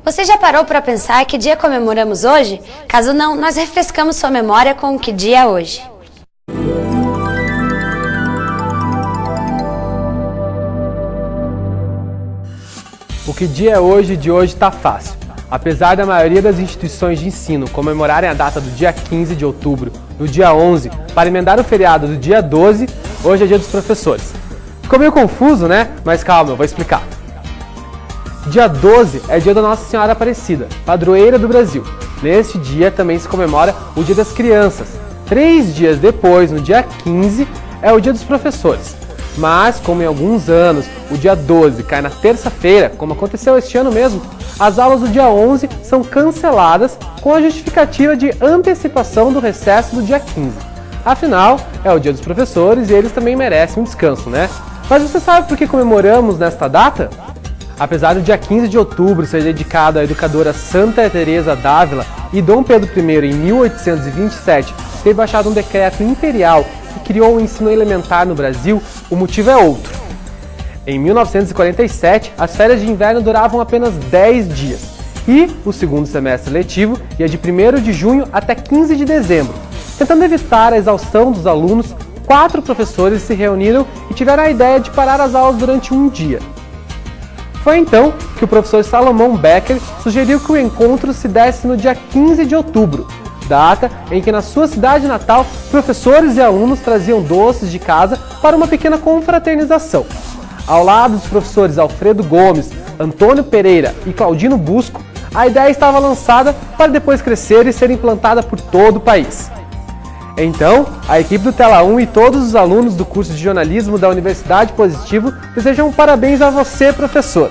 Você já parou para pensar que dia comemoramos hoje? Caso não, nós refrescamos sua memória com o que dia é hoje. O que dia é hoje de hoje está fácil. Apesar da maioria das instituições de ensino comemorarem a data do dia 15 de outubro, no dia 11, para emendar o feriado do dia 12, hoje é dia dos professores. Ficou meio confuso, né? Mas calma, eu vou explicar. Dia 12 é dia da Nossa Senhora Aparecida, padroeira do Brasil. Neste dia também se comemora o Dia das Crianças. 3 dias depois, no dia 15, é o dia dos professores. Mas, como em alguns anos o dia 12 cai na terça-feira, como aconteceu este ano mesmo, as aulas do dia 11 são canceladas com a justificativa de antecipação do recesso do dia 15. Afinal, é o dia dos professores e eles também merecem um descanso, né? Mas você sabe por que comemoramos nesta data? Apesar do dia 15 de outubro ser dedicado à educadora Santa Teresa d'Ávila e Dom Pedro I, em 1827, ter baixado um decreto imperial que criou o ensino elementar no Brasil, o motivo é outro. Em 1947, as férias de inverno duravam apenas 10 dias e o segundo semestre letivo ia de 1º de junho até 15 de dezembro. Tentando evitar a exaustão dos alunos, 4 professores se reuniram e tiveram a ideia de parar as aulas durante um dia. Foi então que o professor Salomão Becker sugeriu que o encontro se desse no dia 15 de outubro, data em que na sua cidade natal, professores e alunos traziam doces de casa para uma pequena confraternização. Ao lado dos professores Alfredo Gomes, Antônio Pereira e Claudino Busco, a ideia estava lançada para depois crescer e ser implantada por todo o país. Então, a equipe do Tela 1 e todos os alunos do curso de jornalismo da Universidade Positivo desejam parabéns a você, professor!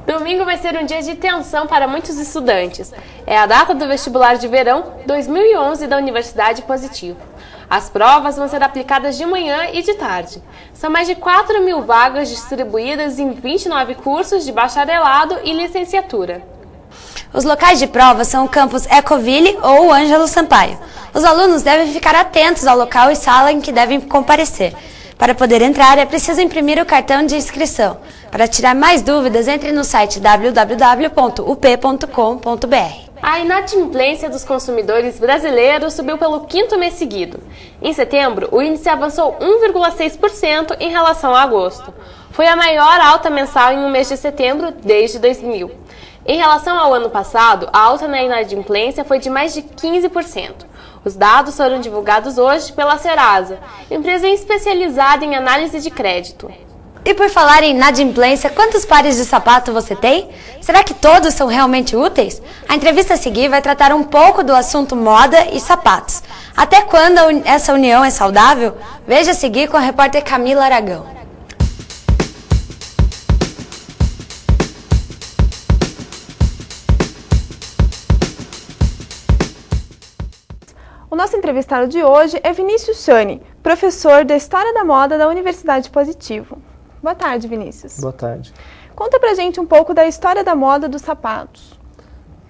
Domingo vai ser um dia de tensão para muitos estudantes. É a data do vestibular de verão 2011 da Universidade Positivo. As provas vão ser aplicadas de manhã e de tarde. São mais de 4.000 vagas distribuídas em 29 cursos de bacharelado e licenciatura. Os locais de prova são o campus Ecoville ou o Ângelo Sampaio. Os alunos devem ficar atentos ao local e sala em que devem comparecer. Para poder entrar, é preciso imprimir o cartão de inscrição. Para tirar mais dúvidas, entre no site www.up.com.br. A inadimplência dos consumidores brasileiros subiu pelo 5º mês seguido. Em setembro, o índice avançou 1,6% em relação a agosto. Foi a maior alta mensal em um mês de setembro desde 2000. Em relação ao ano passado, a alta na inadimplência foi de mais de 15%. Os dados foram divulgados hoje pela Serasa, empresa especializada em análise de crédito. E por falar em inadimplência, quantos pares de sapato você tem? Será que todos são realmente úteis? A entrevista a seguir vai tratar um pouco do assunto moda e sapatos. Até quando essa união é saudável? Veja a seguir com a repórter Camila Aragão. O nosso entrevistado de hoje é Vinícius Chani, professor de História da Moda da Universidade Positivo. Boa tarde, Vinícius. Boa tarde. Conta pra gente um pouco da história da moda dos sapatos.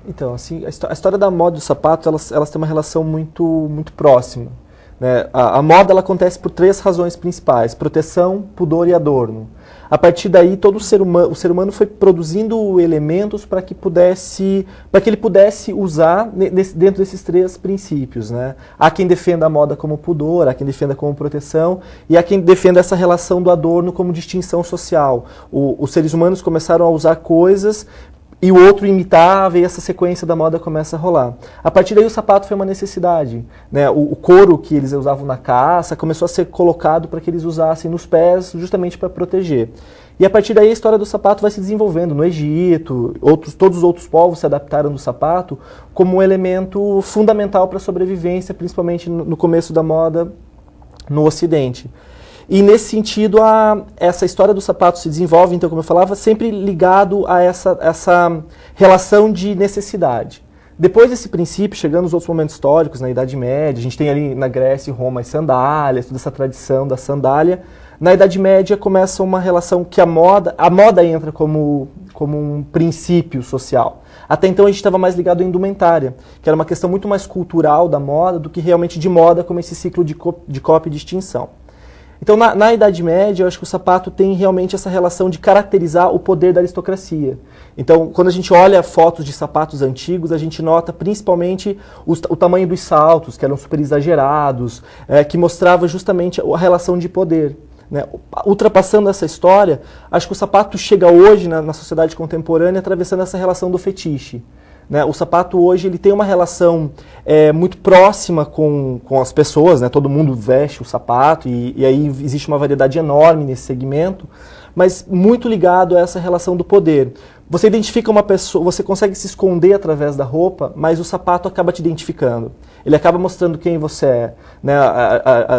Então, assim, a história da moda dos sapatos, elas têm uma relação muito próxima, né? A moda ela acontece por 3 razões principais: proteção, pudor e adorno. A partir daí, todo o ser humano foi produzindo elementos para que ele pudesse usar dentro desses 3 princípios, né? Há quem defenda a moda como pudor, há quem defenda como proteção, e há quem defenda essa relação do adorno como distinção social. Os seres humanos começaram a usar coisas e o outro imitava, e essa sequência da moda começa a rolar. A partir daí o sapato foi uma necessidade, né? O couro que eles usavam na caça começou a ser colocado para que eles usassem nos pés, justamente para proteger. E a partir daí a história do sapato vai se desenvolvendo. No Egito, todos os outros povos se adaptaram do sapato como um elemento fundamental para a sobrevivência, principalmente no começo da moda no Ocidente. E nesse sentido, essa história do sapato se desenvolve, então, como eu falava, sempre ligado a essa relação de necessidade. Depois desse princípio, chegando nos outros momentos históricos, na Idade Média, a gente tem ali na Grécia e Roma as sandálias, toda essa tradição da sandália. Na Idade Média começa uma relação que a moda entra como um princípio social. Até então a gente estava mais ligado à indumentária, que era uma questão muito mais cultural da moda do que realmente de moda, como esse ciclo de cópia e de extinção. Então, na Idade Média, eu acho que o sapato tem realmente essa relação de caracterizar o poder da aristocracia. Então, quando a gente olha fotos de sapatos antigos, a gente nota principalmente o tamanho dos saltos, que eram super exagerados, que mostrava justamente a relação de poder. Né? Ultrapassando essa história, acho que o sapato chega hoje na sociedade contemporânea atravessando essa relação do fetiche. Né? O sapato hoje ele tem uma relação muito próxima com as pessoas, né? Todo mundo veste o sapato e aí existe uma variedade enorme nesse segmento, mas muito ligado a essa relação do poder. Você identifica uma pessoa, você consegue se esconder através da roupa, mas o sapato acaba te identificando. Ele acaba mostrando quem você é. Né?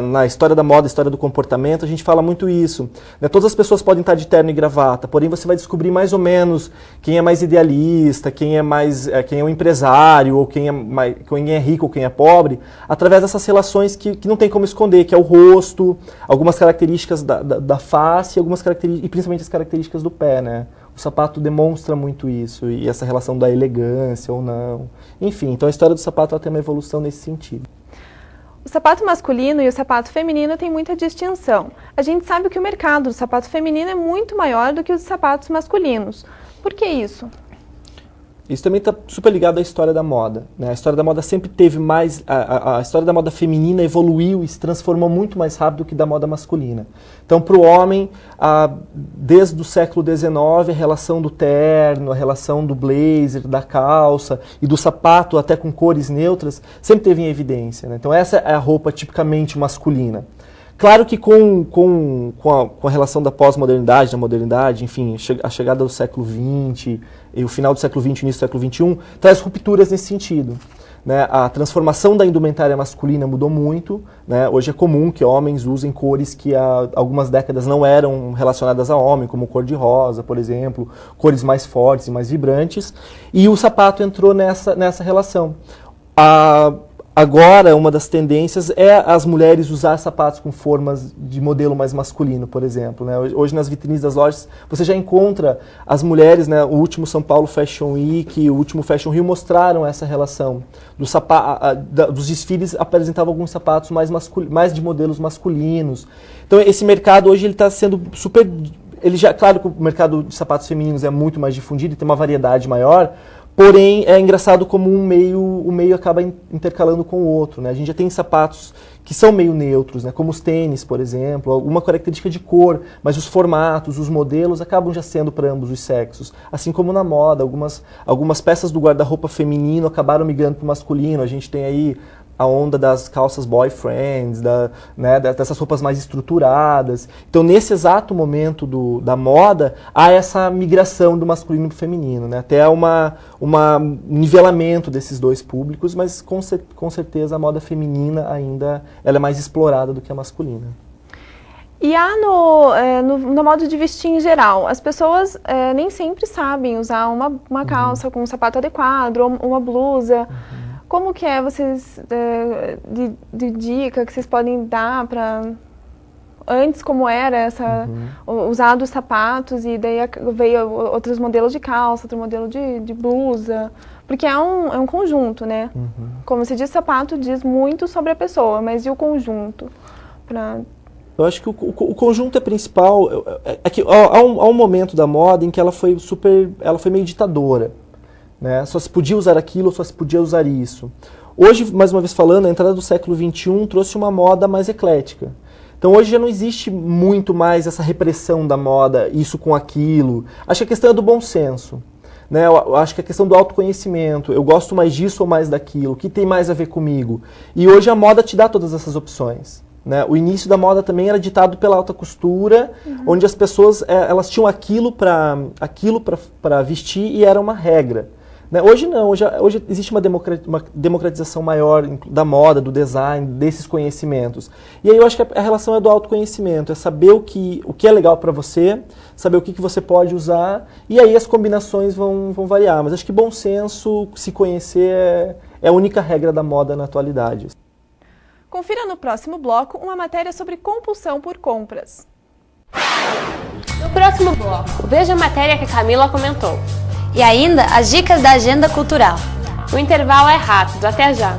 Na história da moda, história do comportamento, a gente fala muito isso. Né? Todas as pessoas podem estar de terno e gravata, porém você vai descobrir mais ou menos quem é mais idealista, quem é um empresário, ou quem é rico ou quem é pobre, através dessas relações que não tem como esconder, que é o rosto, algumas características da face e principalmente as características do pé. Né? O sapato demonstra muito isso, e essa relação da elegância ou não. Enfim, então a história do sapato tem uma evolução nesse sentido. O sapato masculino e o sapato feminino têm muita distinção. A gente sabe que o mercado do sapato feminino é muito maior do que o dos sapatos masculinos. Por que isso? Isso também está super ligado à história da moda. Né? A história da moda sempre teve mais... A história da moda feminina evoluiu e se transformou muito mais rápido que da moda masculina. Então, para o homem, desde o século XIX, a relação do terno, a relação do blazer, da calça e do sapato, até com cores neutras, sempre teve em evidência. Né? Então, essa é a roupa tipicamente masculina. Claro que com a relação da pós-modernidade, da modernidade, enfim, a chegada do século XX, e o final do século XX e início do século XXI, traz rupturas nesse sentido. Né? A transformação da indumentária masculina mudou muito. Né? Hoje é comum que homens usem cores que há algumas décadas não eram relacionadas a homem, como cor de rosa, por exemplo, cores mais fortes e mais vibrantes, e o sapato entrou nessa relação. Agora, uma das tendências é as mulheres usar sapatos com formas de modelo mais masculino, por exemplo. Né? Hoje, nas vitrines das lojas, você já encontra as mulheres, né? O último São Paulo Fashion Week, o último Fashion Rio mostraram essa relação. Dos desfiles apresentavam alguns sapatos mais de modelos masculinos. Então, esse mercado hoje está sendo super... Claro que o mercado de sapatos femininos é muito mais difundido e tem uma variedade maior. Porém, é engraçado como o meio acaba intercalando com o outro. Né? A gente já tem sapatos que são meio neutros, né? Como os tênis, por exemplo, alguma característica de cor, mas os formatos, os modelos acabam já sendo para ambos os sexos. Assim como na moda, algumas peças do guarda-roupa feminino acabaram migrando para o masculino. A gente tem aí a onda das calças boyfriends, dessas roupas mais estruturadas. Então, nesse exato momento da moda, há essa migração do masculino para o feminino. Né? Até um nivelamento desses dois públicos, mas com certeza a moda feminina ainda ela é mais explorada do que a masculina. E há no modo de vestir em geral, as pessoas nem sempre sabem usar uma calça com um sapato adequado, ou uma blusa. Como que vocês, de dica que vocês podem dar para... Antes, como era usar dos sapatos, e daí veio outros modelos de calça, outro modelo de blusa, porque é um conjunto, né? Como você diz, sapato diz muito sobre a pessoa, mas e o conjunto? Eu acho que o conjunto é principal. Há um momento da moda em que ela foi meio ditadora. Né? Só se podia usar aquilo, só se podia usar isso. Hoje, mais uma vez falando, a entrada do século XXI trouxe uma moda mais eclética. Então hoje já não existe muito mais essa repressão da moda, isso com aquilo. Acho que a questão é do bom senso. Né? Eu acho que a questão do autoconhecimento, eu gosto mais disso ou mais daquilo, o que tem mais a ver comigo? E hoje a moda te dá todas essas opções. Né? O início da moda também era ditado pela alta costura, onde as pessoas elas tinham aquilo para vestir e era uma regra. Né? Hoje não, hoje existe uma democratização maior da moda, do design, desses conhecimentos. E aí eu acho que a relação é do autoconhecimento, é saber o que é legal para você, saber o que você pode usar, e aí as combinações vão variar. Mas acho que bom senso, se conhecer, é a única regra da moda na atualidade. Confira no próximo bloco uma matéria sobre compulsão por compras. No próximo bloco, veja a matéria que a Camila comentou. E ainda as dicas da agenda cultural. O intervalo é rápido, até já!